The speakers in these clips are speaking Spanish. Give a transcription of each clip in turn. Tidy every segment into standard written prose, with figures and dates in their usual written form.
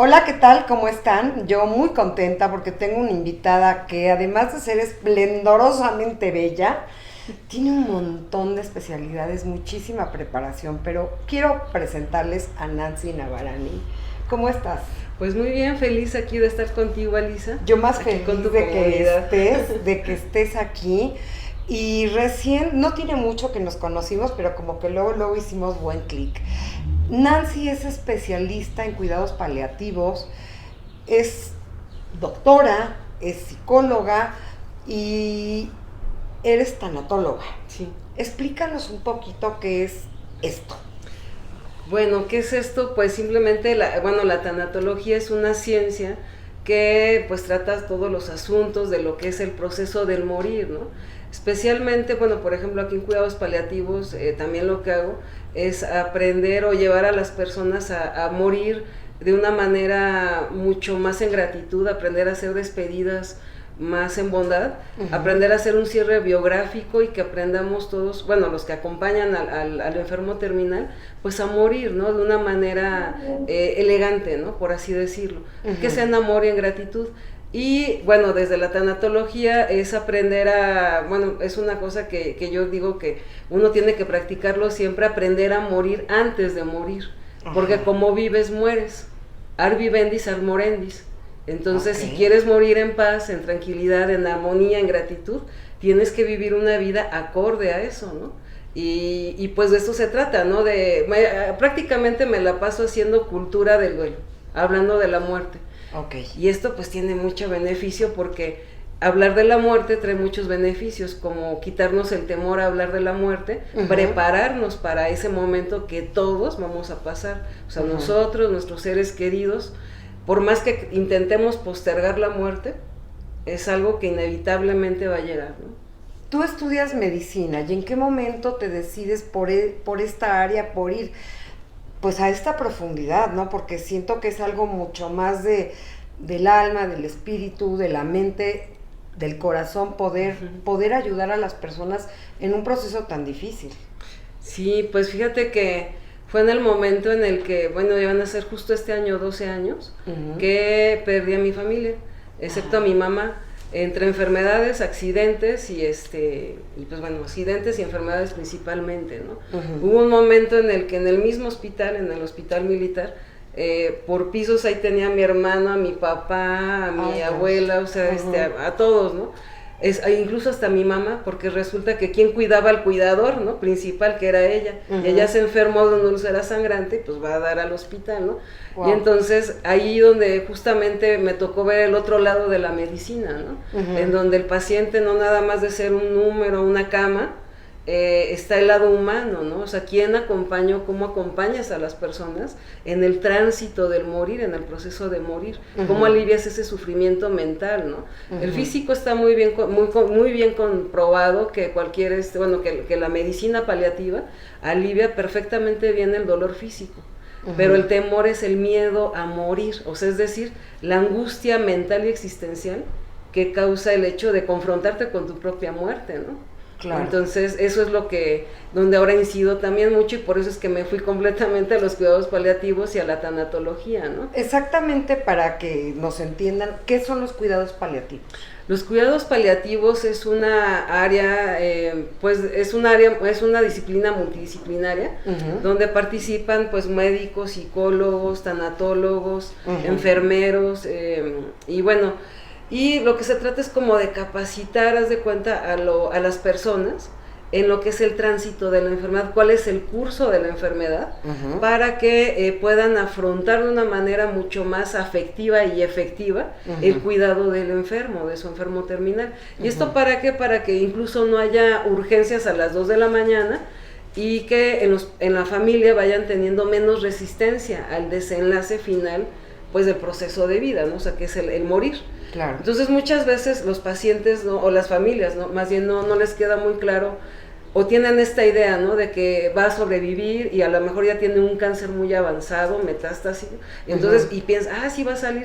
Hola, ¿qué tal? ¿Cómo están? Yo muy contenta porque tengo una invitada que además de ser esplendorosamente bella, tiene un montón de especialidades, muchísima preparación, pero quiero presentarles a Nancy Navarani. ¿Cómo estás? Pues muy bien, feliz aquí de estar contigo, Alisa. Yo más Aquí feliz con tu de que comunidad. estés aquí. Y recién, no tiene mucho que nos conocimos, pero como que luego hicimos buen clic. Nancy es especialista en cuidados paliativos, es doctora, es psicóloga y eres tanatóloga. Sí. Explícanos un poquito qué es esto. Bueno, ¿qué es esto? Pues simplemente, la tanatología es una ciencia que pues trata todos los asuntos de lo que es el proceso del morir, ¿no? Especialmente, bueno, por ejemplo, aquí en cuidados paliativos, también lo que hago es aprender o llevar a las personas a morir de una manera mucho más en gratitud, aprender a hacer despedidas más en bondad, aprender a hacer un cierre biográfico y que aprendamos todos, bueno, los que acompañan al enfermo terminal, pues a morir, ¿no? De una manera elegante, ¿no? Por así decirlo, que sea en amor y en gratitud. Y bueno, desde la tanatología es aprender bueno, es una cosa que yo digo que uno tiene que practicarlo siempre, aprender a morir antes de morir, porque como vives, mueres, ar vivendis, ar morendis. Entonces, si quieres morir en paz, en tranquilidad, en armonía, en gratitud, tienes que vivir una vida acorde a eso, ¿no? Y pues de eso se trata, ¿no? Prácticamente me la paso haciendo cultura del duelo, hablando de la muerte. Y esto pues tiene mucho beneficio porque hablar de la muerte trae muchos beneficios, como quitarnos el temor a hablar de la muerte, prepararnos para ese momento que todos vamos a pasar, o sea, nosotros, nuestros seres queridos. Por más que intentemos postergar la muerte, es algo que inevitablemente va a llegar, ¿no? Tú estudias medicina, ¿y en qué momento te decides por esta área, por ir pues a esta profundidad, ¿no? Porque siento que es algo mucho más del alma, del espíritu, de la mente, del corazón, poder ayudar a las personas en un proceso tan difícil. Sí, pues fíjate que fue en el momento en el que, bueno, ya van a ser justo este año 12 años, que perdí a mi familia, excepto a mi mamá, entre enfermedades, accidentes y pues bueno, accidentes y enfermedades principalmente, ¿no? Hubo un momento en el que en el mismo hospital, en el hospital militar, por pisos ahí tenía a mi hermano, a mi papá, a mi abuela, o sea, a todos, ¿no? Incluso hasta mi mamá, porque resulta que quien cuidaba al cuidador, ¿no? Principal, que era ella, y ella se enfermó de una úlcera sangrante, pues va a dar al hospital, ¿no? Y entonces ahí donde justamente me tocó ver el otro lado de la medicina, ¿no? En donde el paciente no nada más de ser un número, una cama, está el lado humano, ¿no? O sea, ¿quién acompañó, cómo acompañas a las personas en el tránsito del morir, en el proceso de morir? ¿Cómo alivias ese sufrimiento mental, ¿no? El físico está muy bien comprobado que que la medicina paliativa alivia perfectamente bien el dolor físico. Pero el temor es el miedo a morir, o sea, es decir, la angustia mental y existencial que causa el hecho de confrontarte con tu propia muerte, ¿no? Claro. Entonces eso es donde ahora incido también mucho, y por eso es que me fui completamente a los cuidados paliativos y a la tanatología, ¿no? Exactamente, para que nos entiendan, ¿qué son los cuidados paliativos? Los cuidados paliativos es una área, es una disciplina multidisciplinaria, donde participan pues médicos, psicólogos, tanatólogos, enfermeros, y bueno, y lo que se trata es como de capacitar, haz de cuenta, a las personas en lo que es el tránsito de la enfermedad, cuál es el curso de la enfermedad, para que puedan afrontar de una manera mucho más afectiva y efectiva el cuidado del enfermo, de su enfermo terminal. ¿Y esto para qué? Para que incluso no haya urgencias a las 2 de la mañana, y que en la familia vayan teniendo menos resistencia al desenlace final pues del proceso de vida, ¿no? O sea, que es el morir. Claro. Entonces muchas veces los pacientes, ¿no? O las familias, ¿no? Más bien no les queda muy claro, o tienen esta idea, ¿no? De que va a sobrevivir y a lo mejor ya tiene un cáncer muy avanzado, metástasis, y entonces, y piensa, sí va a salir,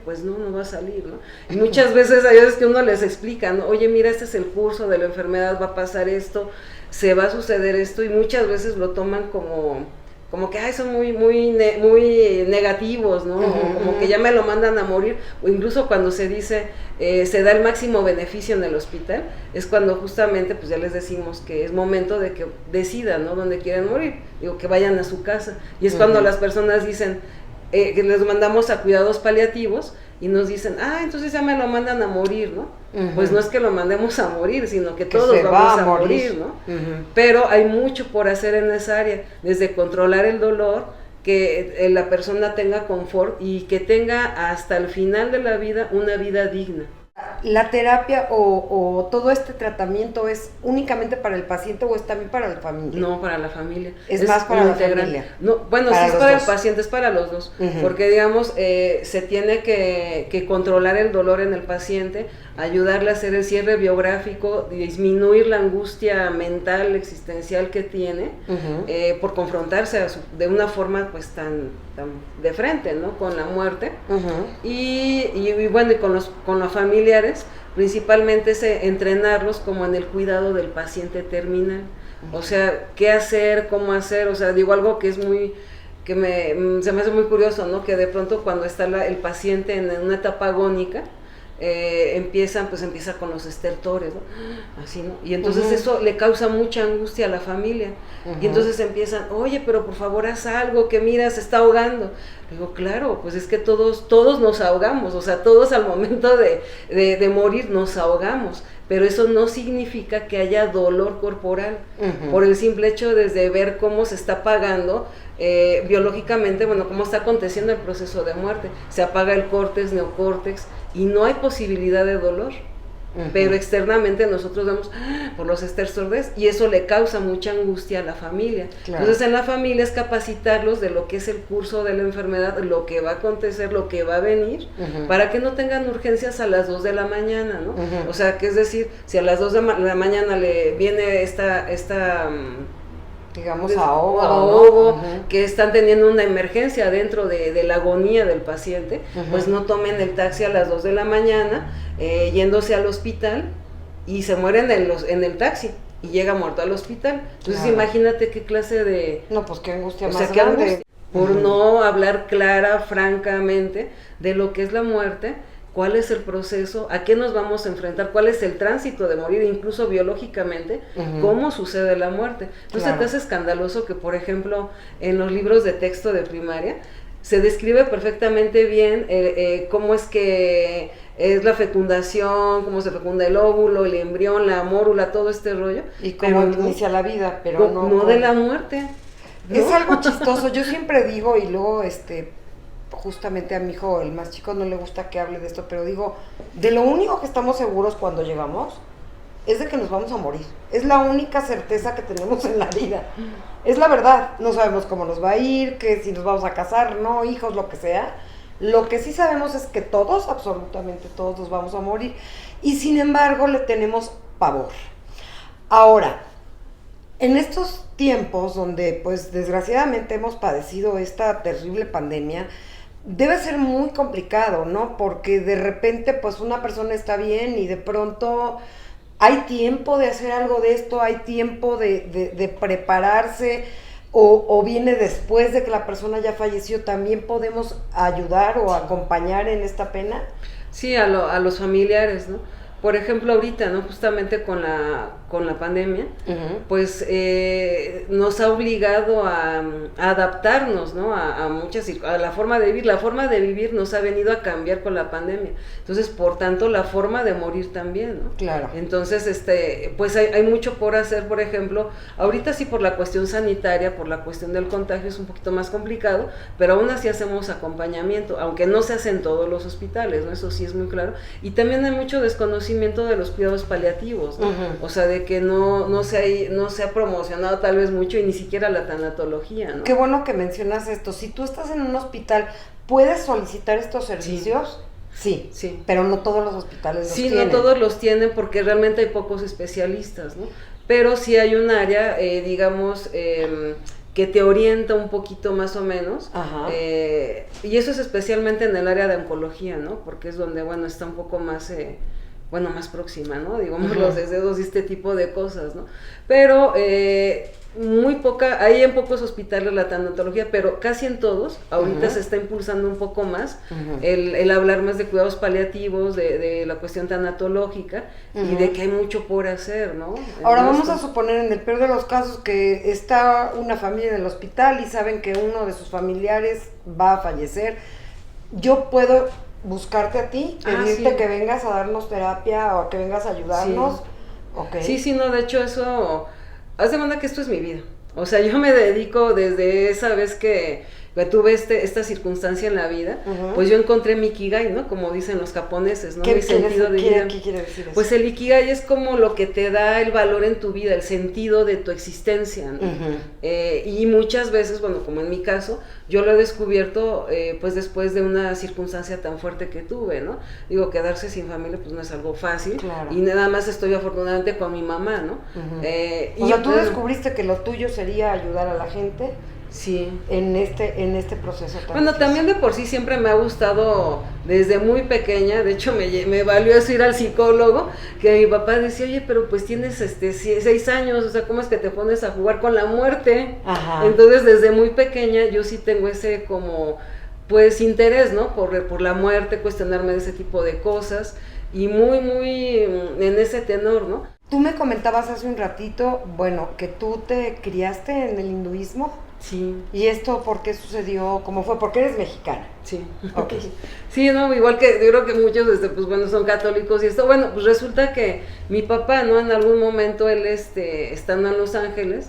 pues no va a salir, ¿no? Y muchas veces hay veces que uno les explica, ¿no? Oye, mira, este es el curso de la enfermedad, va a pasar esto, se va a suceder esto, y muchas veces lo toman como como que ay, son muy negativos, ¿no? O como que ya me lo mandan a morir, o incluso cuando se dice, se da el máximo beneficio en el hospital, es cuando justamente pues ya les decimos que es momento de que decidan, ¿no? Dónde quieren morir, digo, que vayan a su casa, y es cuando las personas dicen, que les mandamos a cuidados paliativos, y nos dicen, entonces ya me lo mandan a morir, ¿no? Pues no es que lo mandemos a morir, sino que todos vamos a morir, ¿no? Pero hay mucho por hacer en esa área, desde controlar el dolor, que la persona tenga confort y que tenga hasta el final de la vida una vida digna. ¿La terapia o todo este tratamiento es únicamente para el paciente o es también para la familia? No, para la familia. Es más para la familia. No, bueno, sí es para el paciente, es para los dos, porque digamos, se tiene que controlar el dolor en el paciente, ayudarle a hacer el cierre biográfico, disminuir la angustia mental, existencial que tiene, por confrontarse de una forma pues tan de frente, ¿no? Con la muerte, y bueno, y con los familiares, principalmente es entrenarlos como en el cuidado del paciente terminal, o sea, qué hacer, cómo hacer, o sea, digo algo que es muy, se me hace muy curioso, ¿no? Que de pronto cuando está el paciente en una etapa agónica, empieza con los estertores, ¿no? Así, ¿no? Y entonces eso le causa mucha angustia a la familia, y entonces empiezan, oye, pero por favor haz algo, que mira, se está ahogando. Digo, claro, pues es que todos nos ahogamos, o sea, todos al momento de morir nos ahogamos, pero eso no significa que haya dolor corporal, por el simple hecho de ver cómo se está apagando biológicamente, bueno, cómo está aconteciendo el proceso de muerte, se apaga el córtex, neocórtex, y no hay posibilidad de dolor, pero externamente nosotros vemos por los estertores, y eso le causa mucha angustia a la familia. Claro. Entonces en la familia es capacitarlos de lo que es el curso de la enfermedad, lo que va a acontecer, lo que va a venir, para que no tengan urgencias a las 2 de la mañana, ¿no? O sea, que es decir, si a las 2 de la mañana le viene esta digamos ahogo, ¿no? Que están teniendo una emergencia dentro de la agonía del paciente, pues no tomen el taxi a las 2 de la mañana, yéndose al hospital, y se mueren en el taxi, y llega muerto al hospital. Entonces imagínate qué clase de... No, pues qué angustia más grande. Qué angustia, por no hablar francamente, de lo que es la muerte, cuál es el proceso, a qué nos vamos a enfrentar, cuál es el tránsito de morir, incluso biológicamente, cómo sucede la muerte. Entonces te hace escandaloso que, por ejemplo, en los libros de texto de primaria, se describe perfectamente bien cómo es que es la fecundación, cómo se fecunda el óvulo, el embrión, la mórula, todo este rollo. Y cómo inicia la vida, pero no de la muerte. ¿No? Es algo chistoso, yo siempre digo, y luego justamente a mi hijo, el más chico, no le gusta que hable de esto, pero digo, de lo único que estamos seguros cuando llegamos es de que nos vamos a morir. Es la única certeza que tenemos en la vida. Es la verdad. No sabemos cómo nos va a ir, que si nos vamos a casar, no, hijos, lo que sea. Lo que sí sabemos es que todos, absolutamente todos, nos vamos a morir. Y sin embargo, le tenemos pavor. Ahora, en estos tiempos donde, pues, desgraciadamente hemos padecido esta terrible pandemia, debe ser muy complicado, ¿no? Porque de repente, pues, una persona está bien y de pronto hay tiempo de hacer algo de esto, hay tiempo de prepararse, o viene después de que la persona ya falleció. ¿También podemos ayudar o acompañar en esta pena? Sí, a los familiares, ¿no? Por ejemplo, ahorita, ¿no? Justamente con la pandemia, pues nos ha obligado a adaptarnos, ¿no? A la forma de vivir. La forma de vivir nos ha venido a cambiar con la pandemia. Entonces, por tanto, la forma de morir también, ¿no? Claro. Entonces, pues hay mucho por hacer. Por ejemplo, ahorita sí, por la cuestión sanitaria, por la cuestión del contagio, es un poquito más complicado, pero aún así hacemos acompañamiento, aunque no se hace en todos los hospitales, ¿no? Eso sí es muy claro. Y también hay mucho desconocimiento de los cuidados paliativos, ¿no? O sea, de que no se ha promocionado tal vez mucho, y ni siquiera la tanatología, ¿no? Qué bueno que mencionas esto. Si tú estás en un hospital, ¿puedes solicitar estos servicios? Sí, pero no todos los hospitales los tienen. Sí, no todos los tienen, porque realmente hay pocos especialistas, ¿no? Pero sí hay un área, digamos, que te orienta un poquito más o menos, y eso es especialmente en el área de oncología, ¿no? Porque es donde, bueno, está un poco más... más próxima, ¿no? Digamos, los dedos y este tipo de cosas, ¿no? Pero muy poca, hay en pocos hospitales la tanatología, pero casi en todos, ahorita se está impulsando un poco más el hablar más de cuidados paliativos, de la cuestión tanatológica y de que hay mucho por hacer, ¿no? Ahora vamos a suponer en el peor de los casos que está una familia en el hospital y saben que uno de sus familiares va a fallecer. Yo puedo buscarte a ti, pedirte que vengas a darnos terapia o que vengas a ayudarnos. Sí. Okay. Sí, no, de hecho eso, haz de cuenta que esto es mi vida. O sea, yo me dedico desde esa vez que tuve esta circunstancia en la vida, pues yo encontré mi ikigai, ¿no? Como dicen los japoneses, ¿no? Mi sentido de vida. ¿Qué quiere decir eso? Pues el ikigai es como lo que te da el valor en tu vida, el sentido de tu existencia, ¿no? Y muchas veces, bueno, como en mi caso, yo lo he descubierto pues después de una circunstancia tan fuerte que tuve, ¿no? Digo, quedarse sin familia pues no es algo fácil, claro. Y nada más estoy afortunadamente con mi mamá, ¿no? O sea, tú descubriste que lo tuyo sería ayudar a la gente. Sí. En este proceso tan bueno, difícil. También de por sí siempre me ha gustado desde muy pequeña, de hecho me valió eso ir al psicólogo, que mi papá decía, oye, pero pues tienes 6 años, o sea, ¿cómo es que te pones a jugar con la muerte? Ajá. Entonces desde muy pequeña yo sí tengo ese como, pues interés, ¿no? Por la muerte, cuestionarme de ese tipo de cosas, y muy en ese tenor, ¿no? Tú me comentabas hace un ratito, bueno, que tú te criaste en el hinduismo. Sí. ¿Y esto por qué sucedió? ¿Cómo fue? Porque eres mexicana. Sí. Ok. Sí, no, igual que yo creo que muchos, pues bueno, son católicos y esto, bueno, pues resulta que mi papá, ¿no? En algún momento él, estando en Los Ángeles,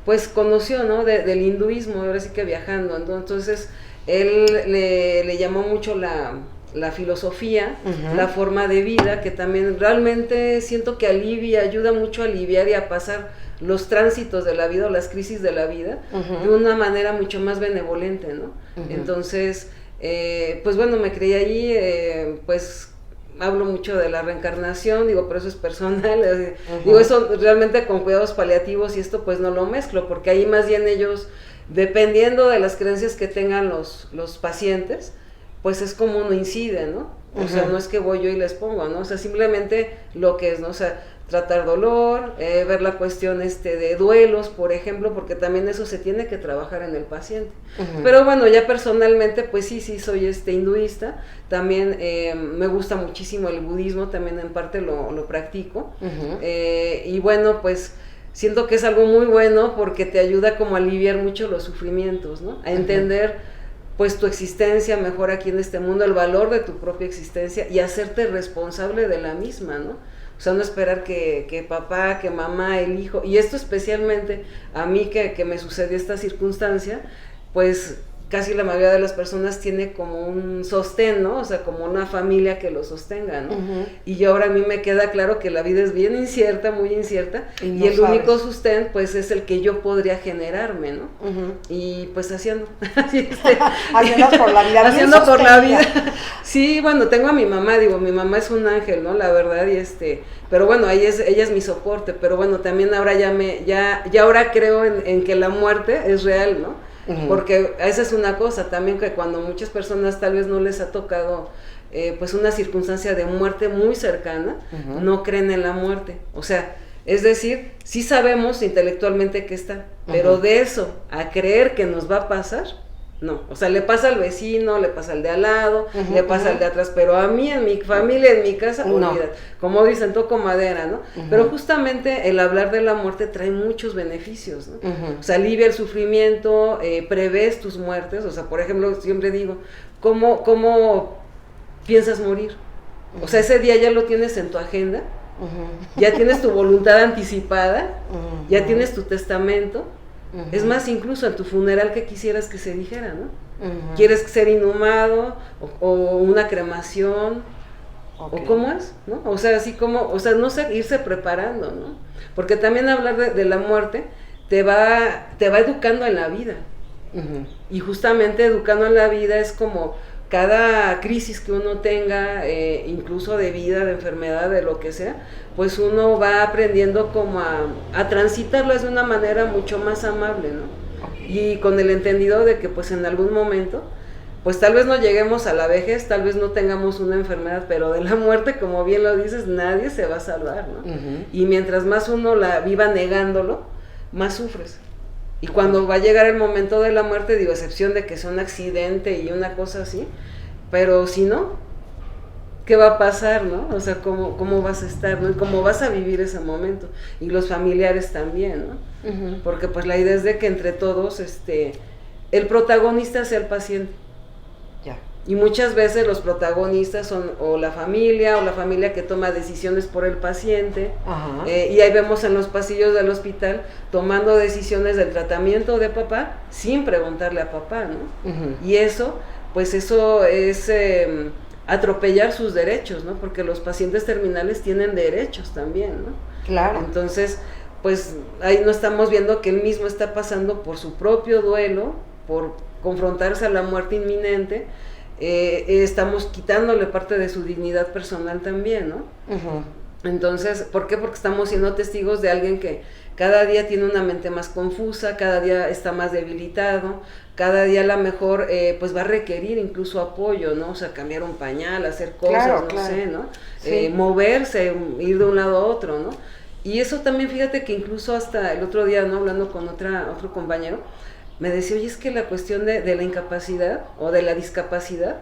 pues conoció, ¿no? Del hinduismo, ahora sí que viajando, entonces él le llamó mucho la filosofía, la forma de vida, que también realmente siento que ayuda mucho a aliviar y a pasar los tránsitos de la vida o las crisis de la vida de una manera mucho más benevolente, ¿no? Entonces, pues bueno, me creí ahí, pues hablo mucho de la reencarnación, digo, pero eso es personal, digo, eso realmente con cuidados paliativos y esto pues no lo mezclo, porque ahí más bien ellos, dependiendo de las creencias que tengan los pacientes, pues es como uno incide, ¿no? O sea, no es que voy yo y les pongo, ¿no? O sea, simplemente lo que es, ¿no? O sea, tratar dolor, ver la cuestión de duelos, por ejemplo, porque también eso se tiene que trabajar en el paciente. Pero bueno, ya personalmente, pues sí, soy hinduista, también me gusta muchísimo el budismo, también en parte lo practico, y bueno, pues siento que es algo muy bueno porque te ayuda como a aliviar mucho los sufrimientos, ¿no? A entender pues tu existencia mejor aquí en este mundo, el valor de tu propia existencia y hacerte responsable de la misma, ¿no? O sea, no esperar que papá, que mamá, el hijo, y esto especialmente a mí que me sucedió esta circunstancia, pues casi la mayoría de las personas tiene como un sostén, ¿no? O sea, como una familia que lo sostenga, ¿no? Y ahora a mí me queda claro que la vida es bien incierta, muy incierta, y el único sostén, pues, es el que yo podría generarme, ¿no? Y pues haciendo por la vida. Haciendo por la vida. Sí, bueno, tengo a mi mamá, digo, mi mamá es un ángel, ¿no? La verdad, y pero bueno, ella es mi soporte, pero bueno, también ahora ya ahora creo en que la muerte es real, ¿no? Porque esa es una cosa también, que cuando muchas personas tal vez no les ha tocado pues una circunstancia de muerte muy cercana, no creen en la muerte, o sea, es decir, sí sabemos intelectualmente que está, pero de eso a creer que nos va a pasar, no, o sea, le pasa al vecino, le pasa al de al lado, le pasa al de atrás, pero a mí, en mi familia, en mi casa, olvídate, como dicen, toco madera, ¿no? Pero justamente el hablar de la muerte trae muchos beneficios, ¿no? O sea, alivia el sufrimiento, prevés tus muertes, o sea, por ejemplo, siempre digo, ¿cómo piensas morir? O sea, ese día ya lo tienes en tu agenda, ya tienes tu voluntad anticipada, ya tienes tu testamento. Es más, incluso en tu funeral que quisieras que se dijera, ¿no? ¿Quieres ser inhumado o una cremación? ¿O cómo es? ¿No? O sea, así como, o sea, no sé, irse preparando, ¿no? Porque también hablar de la muerte te va educando en la vida. Y justamente educando en la vida es como cada crisis que uno tenga, incluso de vida, de enfermedad, de lo que sea, pues uno va aprendiendo como a transitarlas de una manera mucho más amable, ¿no? Y con el entendido de que pues en algún momento, pues tal vez no lleguemos a la vejez, tal vez no tengamos una enfermedad, pero de la muerte, como bien lo dices, nadie se va a salvar, ¿no? Y mientras más uno la viva negándolo, más sufres. Y cuando va a llegar el momento de la muerte, digo, excepción de que sea un accidente y una cosa así, pero si no, ¿qué va a pasar, no? O sea, ¿cómo vas a estar, no? Y cómo vas a vivir ese momento. Y los familiares también, ¿no? Uh-huh. Porque pues la idea es de que entre todos, el protagonista sea el paciente. Ya. Y muchas veces los protagonistas son o la familia que toma decisiones por el paciente. Y ahí vemos en los pasillos del hospital tomando decisiones del tratamiento de papá sin preguntarle a papá, ¿no? Uh-huh. Y eso es atropellar sus derechos, ¿no? Porque los pacientes terminales tienen derechos también, ¿no? Claro. Entonces, pues ahí no estamos viendo que él mismo está pasando por su propio duelo, por confrontarse a la muerte inminente. Estamos quitándole parte de su dignidad personal también, ¿no? Uh-huh. Entonces, ¿por qué? Porque estamos siendo testigos de alguien que cada día tiene una mente más confusa, cada día está más debilitado, cada día a lo mejor pues va a requerir incluso apoyo, ¿no? O sea, cambiar un pañal, hacer cosas, claro. Sé, ¿no? Sí. Moverse, ir de un lado a otro, ¿no? Y eso también, fíjate que incluso hasta el otro día, ¿no? Hablando con otro compañero, me decía, oye, es que la cuestión de la incapacidad o de la discapacidad,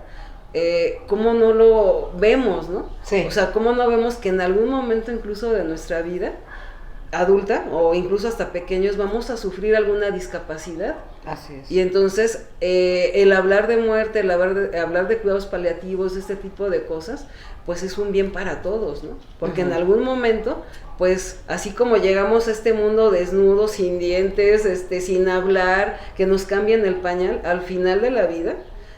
¿cómo no lo vemos, no? Sí. O sea, ¿cómo no vemos que en algún momento incluso de nuestra vida adulta o incluso hasta pequeños vamos a sufrir alguna discapacidad? Así es. Y entonces el hablar de muerte, el hablar de cuidados paliativos, este tipo de cosas, pues es un bien para todos, ¿no? Porque uh-huh. En algún momento, pues así como llegamos a este mundo desnudos, sin dientes, sin hablar, que nos cambian el pañal, al final de la vida,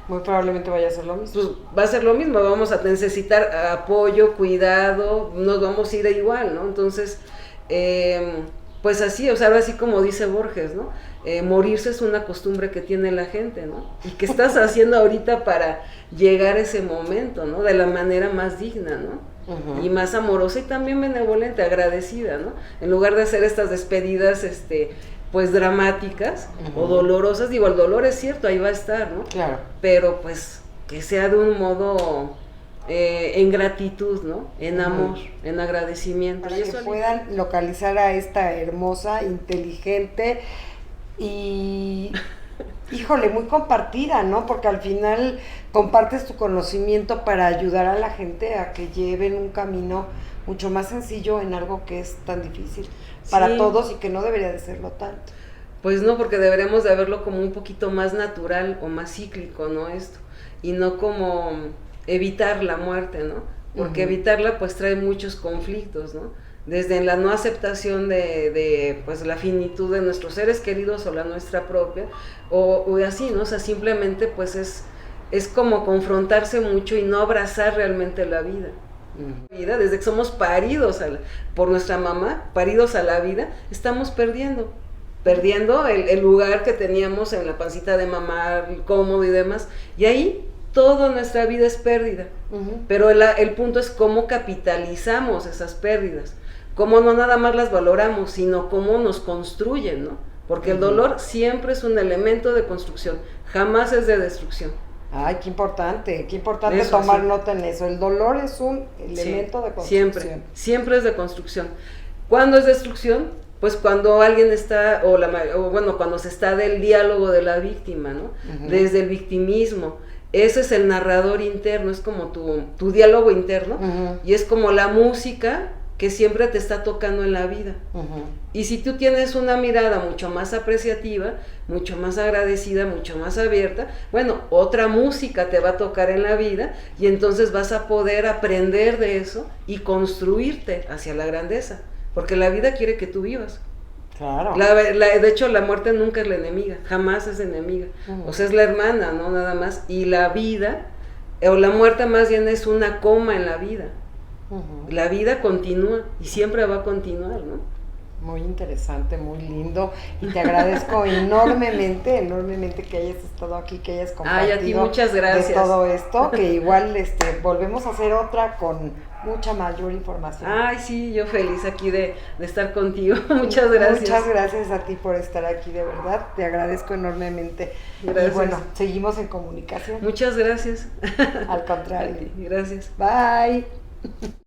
muy probablemente vaya a ser lo mismo. Pues va a ser lo mismo, vamos a necesitar apoyo, cuidado, nos vamos a ir igual, ¿no? Entonces, pues así, o sea, así como dice Borges, ¿no? Morirse es una costumbre que tiene la gente, ¿no? ¿Y qué estás haciendo ahorita para llegar a ese momento, ¿no? De la manera más digna, ¿no? Uh-huh. Y más amorosa y también benevolente, agradecida, ¿no? En lugar de hacer estas despedidas, pues dramáticas uh-huh. o dolorosas, digo, el dolor es cierto, ahí va a estar, ¿no? Claro. Pero pues que sea de un modo en gratitud, ¿no? En amor, uh-huh. en agradecimiento. Para que puedan localizar a esta hermosa, inteligente y, híjole, muy compartida, ¿no? Porque al final compartes tu conocimiento para ayudar a la gente a que lleven un camino mucho más sencillo en algo que es tan difícil para todos y que no debería de serlo tanto. Pues no, porque deberemos de verlo como un poquito más natural o más cíclico, ¿no? Esto, y no como evitar la muerte, ¿no? Porque uh-huh. evitarla pues trae muchos conflictos, ¿no? Desde la no aceptación de pues la finitud de nuestros seres queridos o la nuestra propia, o así, ¿no? O sea, simplemente pues es como confrontarse mucho y no abrazar realmente la vida. Desde que somos paridos por nuestra mamá, paridos a la vida, estamos perdiendo el lugar que teníamos en la pancita de mamá, cómodo y demás, y ahí toda nuestra vida es pérdida, uh-huh. Pero el punto es cómo capitalizamos esas pérdidas, cómo no nada más las valoramos, sino cómo nos construyen, ¿no? Porque uh-huh. El dolor siempre es un elemento de construcción, jamás es de destrucción. Ay, qué importante eso, tomar nota en eso. El dolor es un elemento de construcción. Siempre es de construcción. ¿Cuándo es destrucción? Pues cuando alguien está, cuando se está del diálogo de la víctima, ¿no? Uh-huh. Desde el victimismo. Ese es el narrador interno, es como tu diálogo interno, uh-huh. Y es como la música que siempre te está tocando en la vida. Uh-huh. Y si tú tienes una mirada mucho más apreciativa, mucho más agradecida, mucho más abierta, bueno, otra música te va a tocar en la vida y entonces vas a poder aprender de eso y construirte hacia la grandeza, porque la vida quiere que tú vivas. Claro. De hecho, la muerte nunca es la enemiga, jamás es enemiga. Uh-huh. O sea, es la hermana, ¿no? Nada más. Y la vida, o la muerte más bien es una coma en la vida. Uh-huh. La vida continúa y siempre va a continuar, ¿no? Muy interesante, muy lindo, y te agradezco enormemente que hayas estado aquí, que hayas compartido a ti muchas gracias. De todo esto, que igual volvemos a hacer otra con mucha mayor información. Ay, sí, yo feliz aquí de estar contigo. Muchas gracias. Muchas gracias a ti por estar aquí, de verdad, te agradezco enormemente. Gracias. Y bueno, seguimos en comunicación. Muchas gracias. Al contrario. Gracias. Bye.